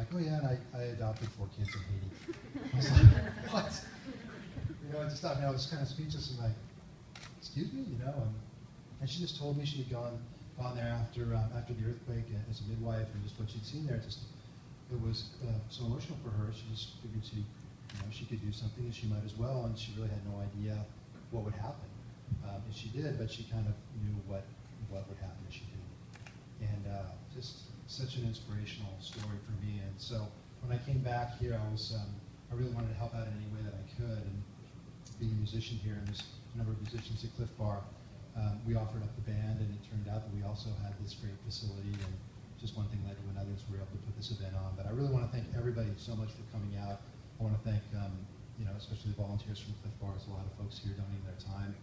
like, oh yeah, and I adopted 4 kids in Haiti. I was like, what? You know, I just thought, I was kind of speechless and like, excuse me, you know, and she just told me she had gone there after the earthquake as a midwife, and just what she'd seen there, it was so emotional for her. She just figured she could do something, and she might as well, and she really had no idea what would happen. And she did, but she kind of knew what would happen if she didn't. And just such an inspirational story for me. And so when I came back here, I really wanted to help out in any way that I could. And being a musician here, and there's a number of musicians at Cliff Bar, we offered up the band, and it turned out that we also had this great facility, and just one thing led to another, so we were able to put this event on. But I really want to thank everybody so much for coming out. I want to thank, especially the volunteers from Cliff Bar. There's a lot of folks here donating their time,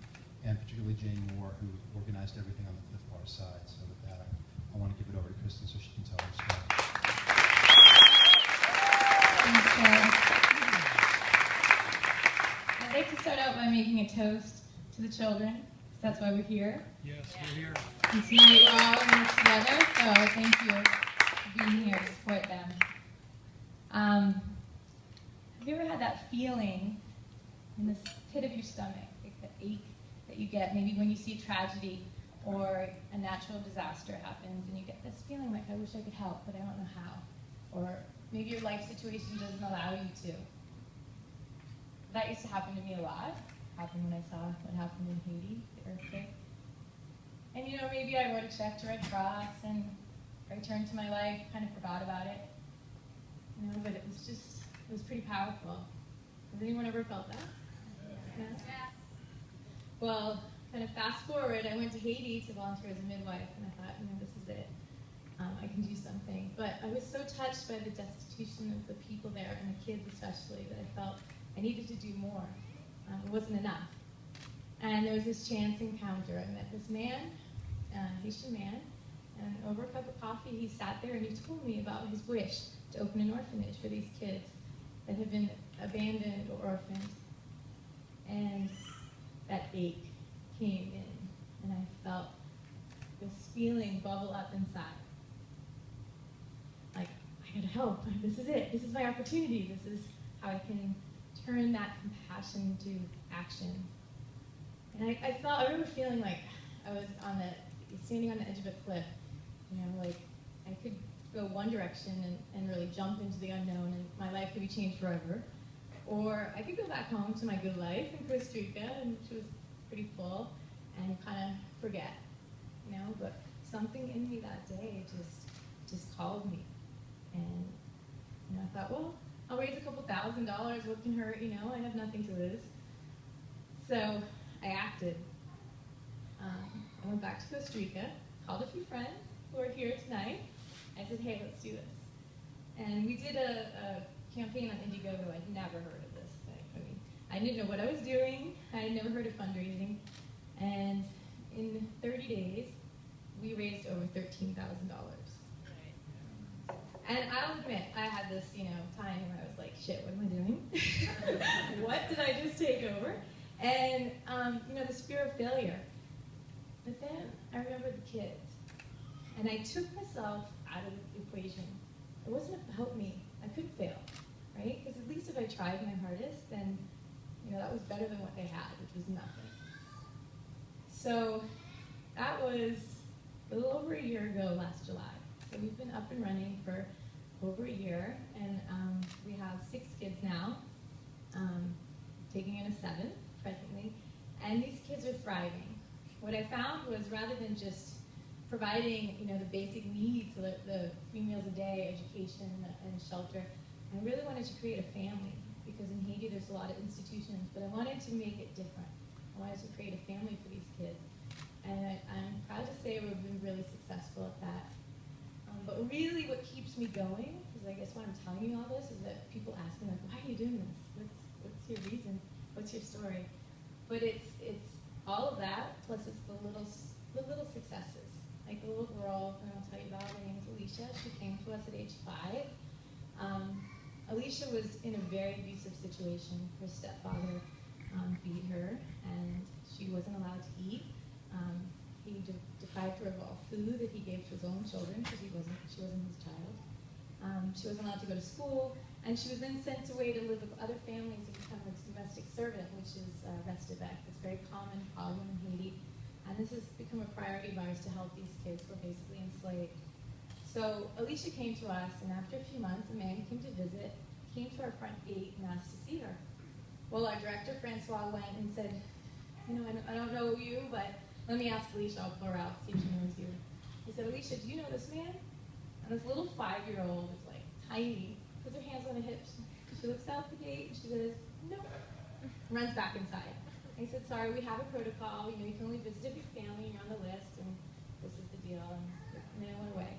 and particularly Jane Moore, who organized everything on the Cliff Bar side. So with that, I want to give it over to Kristen so she can tell her story. Thanks, Sarah. I'd like to start out by making a toast to the children, because that's why we're here. Yes, we're here. And tonight we're all in this together, so thank you for being here to support them. Have you ever had that feeling in the pit of your stomach, like the ache that you get maybe when you see tragedy or a natural disaster happens, and you get this feeling like, I wish I could help, but I don't know how. Or maybe your life situation doesn't allow you to. That used to happen to me a lot. It happened when I saw what happened in Haiti, the earthquake. And maybe I wrote a check to Red Cross and returned to my life, kind of forgot about it. But it was pretty powerful. Has anyone ever felt that? Yeah. Well, kind of fast forward, I went to Haiti to volunteer as a midwife, and I thought, this is it. I can do something. But I was so touched by the destitution of the people there, and the kids especially, that I felt I needed to do more. It wasn't enough. And there was this chance encounter. I met this man, Haitian man, and over a cup of coffee, he sat there and he told me about his wish to open an orphanage for these kids that had been abandoned or orphaned. And that ache came in, and I felt this feeling bubble up inside. Like, I gotta help. This is it. This is my opportunity. This is how I can turn that compassion into action. And I remember feeling like I was standing on the edge of a cliff, like I could go one direction and really jump into the unknown, and my life could be changed forever. Or I could go back home to my good life in Costa Rica, and which was pretty full, and kind of forget, but something in me that day just called me. And I thought, well, I'll raise a couple $1,000, what can hurt, I have nothing to lose. So I acted. I went back to Costa Rica, called a few friends who are here tonight. I said, hey, let's do this. And we did a campaign on Indiegogo. I'd never heard of this thing. I didn't know what I was doing. I had never heard of fundraising. And in 30 days, we raised over $13,000. And I'll admit, I had this, time where I was like, shit, what am I doing? What did I just take over? And, this fear of failure. But then I remembered the kids. And I took myself out of the equation. It wasn't about me. I could fail, right? Because at least if I tried my hardest, then, that was better than what they had, which was nothing. So that was a little over a year ago last July. So we've been up and running for over a year, and we have 6 kids now, taking in a 7th presently, and these kids are thriving. What I found was, rather than just providing, the basic needs, the 3 meals a day, education, and shelter, I really wanted to create a family, because in Haiti there's a lot of institutions, but I wanted to make it different. I wanted to create a family for these kids, and I'm proud to say we've been really successful at that. But really what keeps me going, because I guess when I'm telling you all this, is that people ask me, like, why are you doing this? What's your reason? What's your story? But it's all of that, plus it's the little successes. Like the little girl, and I'll tell you about, her name is Alicia. She came to us at age 5. Alicia was in a very abusive situation. Her stepfather beat her, and she wasn't allowed to eat. He deprived her of all food that he gave to his own children, because she wasn't his child. She wasn't allowed to go to school, and she was then sent away to live with other families and become a domestic servant, which is restavek. It's a very common problem in Haiti, and this has become a priority of ours to help these kids who are basically enslaved. So Alicia came to us, and after a few months, a man came to visit, came to our front gate and asked to see her. Well, our director, Francois, went and said, you know, I don't know you, but let me ask Alicia, I'll pull her out, see if she knows you. He said, Alicia, do you know this man? And this little 5-year-old is like tiny, puts her hands on her hips. She looks out the gate and she says, no, runs back inside. And he said, sorry, we have a protocol. You know, you can only visit if your family, you're on the list, and this is the deal. And then it went away.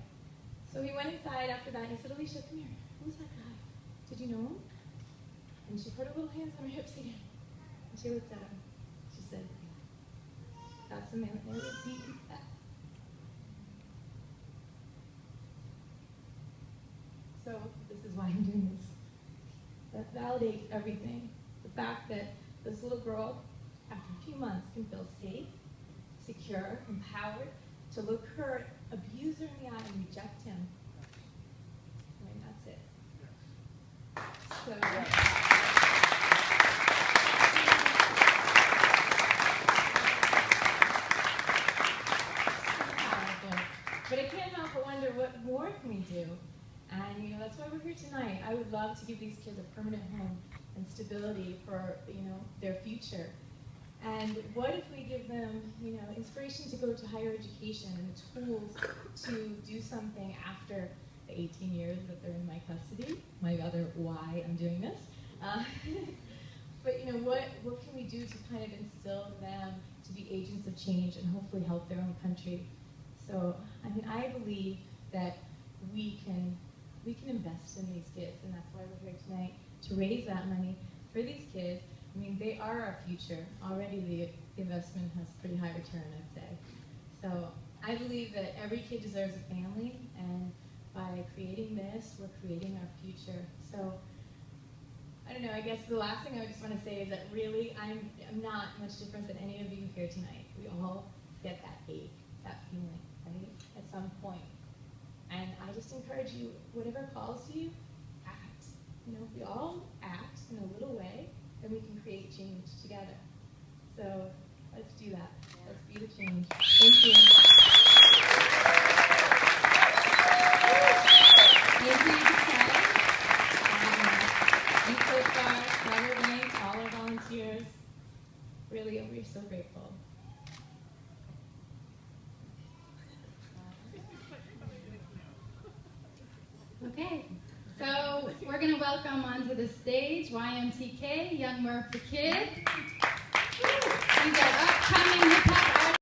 So he went inside after that and he said, Alicia, come here. Who's that guy? Did you know him? And she put her little hands on her hips again. And she looked at him. She said, that's the man that never beat you back. So this is why I'm doing this. That validates everything. The fact that this little girl, after a few months, can feel safe, secure, empowered, to look her abuser in the eye and reject him. I mean, that's it. So, but I can't help but wonder, what more can we do? And, you know, that's why we're here tonight. I would love to give these kids a permanent home and stability for, you know, their future. And what if we give them, you know, inspiration to go to higher education and the tools to do something after the 18 years that they're in my custody, my other why I'm doing this. But, you know, what can we do to kind of instill them to be agents of change and hopefully help their own country? So, I mean, I believe that we can invest in these kids, and that's why we're here tonight, to raise that money for these kids. I mean, they are our future. Already the investment has pretty high return, I'd say. So I believe that every kid deserves a family, and by creating this, we're creating our future. So I don't know, I guess the last thing I just want to say is that really I'm not much different than any of you here tonight. We all get that ache, that feeling, right, at some point. And I just encourage you, whatever calls to you, act. You know, if we all act in a little way, then we can create change together. So let's do that. Let's be the change. Thank you. Thank you, and CoastGuard, Robert Bank, all our volunteers. Really, we're so grateful. Okay, so we're going to welcome onto the stage YMTK, Young Murph the Kid.